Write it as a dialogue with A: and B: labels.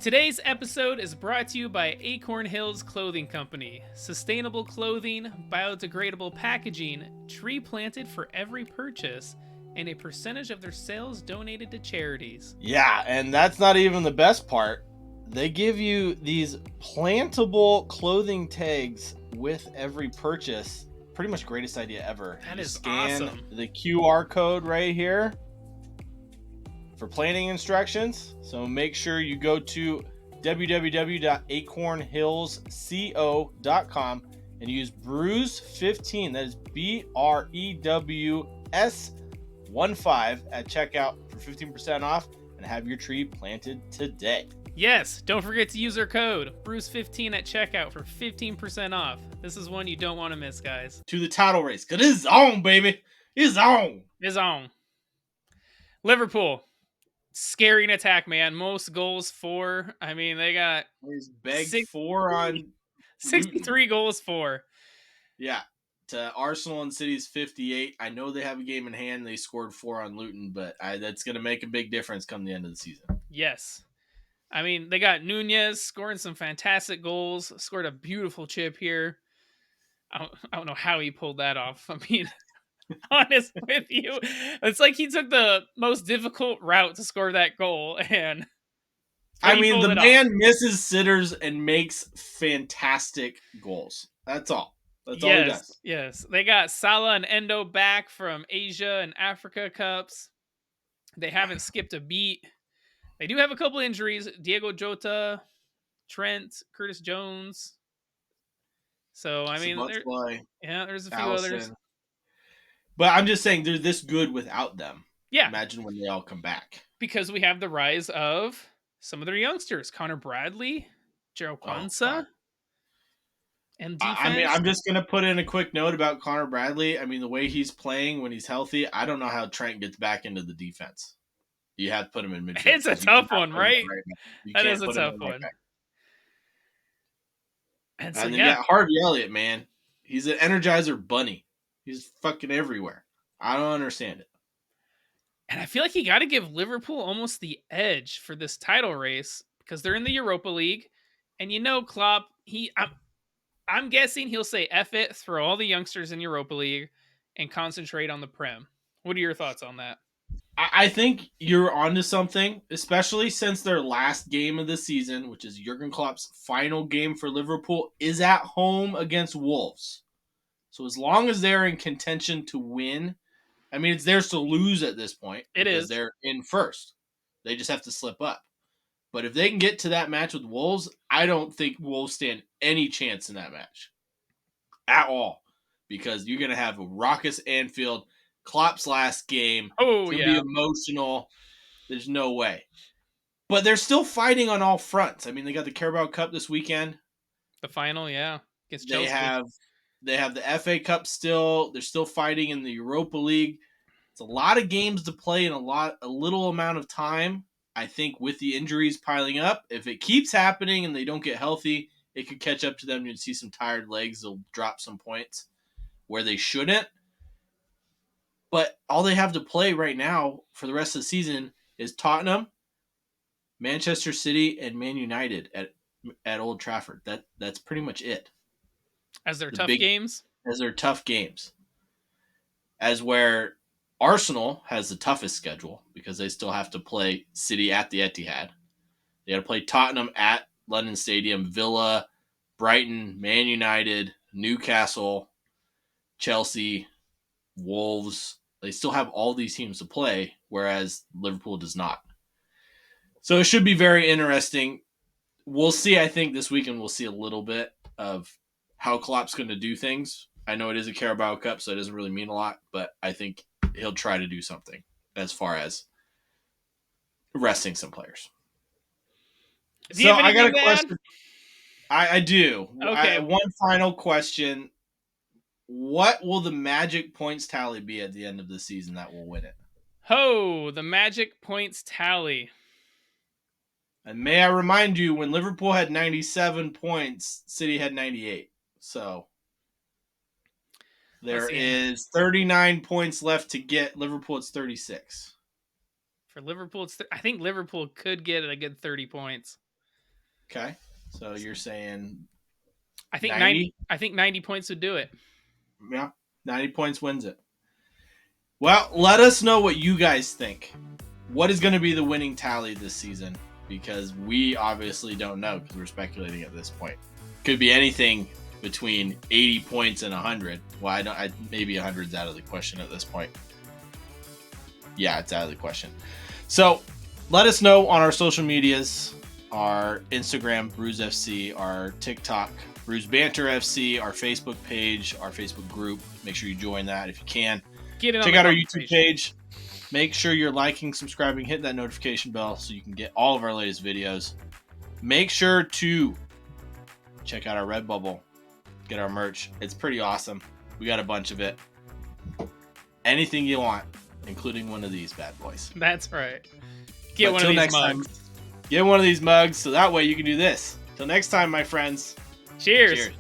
A: Today's episode is brought to you by Acorn Hills Clothing Company. Sustainable clothing, biodegradable packaging, tree planted for every purchase, and a percentage of their sales donated to charities.
B: Yeah, and that's not even the best part. They give you these plantable clothing tags with every purchase. Pretty much greatest idea ever.
A: That
B: You
A: is
B: scan
A: awesome.
B: the QR code right here for planting instructions. So make sure you go to www.acornhillsco.com and use Brews15. That is BREWS15 at checkout for 15% off and have your tree planted today.
A: Yes, don't forget to use our code Brews15 at checkout for 15% off. This is one you don't want to miss, guys.
B: To the title race, because it's on, baby. It's on.
A: It's on. Liverpool. Scary attack, man. Most goals for. I mean, they got
B: He's begged 4 on
A: 63 goals for.
B: Yeah, to Arsenal and City's 58. I know they have a game in hand. They scored 4 on Luton, but that's going to make a big difference come the end of the season.
A: Yes. I mean, they got Nunez scoring some fantastic goals, scored a beautiful chip here. I don't know how he pulled that off. I mean, honest with you, it's like he took the most difficult route to score that goal, and
B: I mean, the man misses sitters and makes fantastic goals. That's all. That's all he does.
A: Yes. They got Salah and Endo back from Asia and Africa Cups. They haven't skipped a beat. They do have a couple injuries. Diego Jota, Trent, Curtis Jones. So, I mean, there's a few others.
B: But I'm just saying they're this good without them.
A: Yeah.
B: Imagine when they all come back.
A: Because we have the rise of some of their youngsters. Connor Bradley, Gerald Kwanzaa. And defense.
B: I mean, I'm just going to put in a quick note about Connor Bradley. I mean, the way he's playing when he's healthy, I don't know how Trent gets back into the defense. You have to put him in midfield.
A: It's a tough one, right? That is a tough one.
B: And then you got Harvey Elliott, man. He's an Energizer bunny. He's fucking everywhere. I don't understand it.
A: And I feel like you got to give Liverpool almost the edge for this title race because they're in the Europa League. And you know, Klopp, I'm guessing he'll say F it, throw all the youngsters in Europa League and concentrate on the Prem. What are your thoughts on that?
B: I think you're onto something, especially since their last game of the season, which is Jurgen Klopp's final game for Liverpool, is at home against Wolves. So as long as they're in contention to win, I mean, it's theirs to lose at this point.
A: It is.
B: They're in first. They just have to slip up. But if they can get to that match with Wolves, I don't think Wolves stand any chance in that match at all, because you're going to have a raucous Anfield. Klopp's last game.
A: Oh,
B: it's gonna be emotional. There's no way. But they're still fighting on all fronts. I mean, they got the Carabao Cup this weekend.
A: The final, yeah. Against
B: Chelsea. They have the FA Cup still. They're still fighting in the Europa League. It's a lot of games to play in a little amount of time. I think with the injuries piling up, if it keeps happening and they don't get healthy, it could catch up to them. You'd see some tired legs. They'll drop some points where they shouldn't. But all they have to play right now for the rest of the season is Tottenham, Manchester City, and Man United at Old Trafford. That's pretty much it.
A: As their tough games?
B: As their tough games. As where Arsenal has the toughest schedule because they still have to play City at the Etihad. They got to play Tottenham at London Stadium, Villa, Brighton, Man United, Newcastle, Chelsea, Wolves. They still have all these teams to play, whereas Liverpool does not. So it should be very interesting. We'll see. I think this weekend we'll see a little bit of how Klopp's going to do things. I know it is a Carabao Cup, so it doesn't really mean a lot, but I think he'll try to do something as far as resting some players. So I got a question. I do.
A: Okay.
B: One final question. What will the magic points tally be at the end of the season that will win it?
A: Oh, the magic points tally.
B: And may I remind you, when Liverpool had 97 points, City had 98. So there is 39 points left to get. Liverpool, it's 36.
A: For Liverpool, I think Liverpool could get a good 30 points.
B: Okay. So you're saying
A: I think
B: 90?
A: I think 90 points would do it.
B: Yeah. 90 points wins it. Well, let us know what you guys think. What is going to be the winning tally this season? Because we obviously don't know because we're speculating at this point. Could be anything between 80 points and 100. Well, maybe 100's out of the question at this point. Yeah, it's out of the question. So let us know on our social medias, our Instagram, Brews FC, our TikTok, Brews Banter FC, our Facebook page, our Facebook group. Make sure you join that if you can.
A: Check
B: out our YouTube page. Make sure you're liking, subscribing, hit that notification bell so you can get all of our latest videos. Make sure to check out our Redbubble. Get our merch. It's pretty awesome. We got a bunch of it. Anything you want, including one of these bad boys.
A: That's right. Get one of these mugs.
B: Get one of these mugs so that way you can do this. Till next time, my friends.
A: Cheers.
B: Cheers.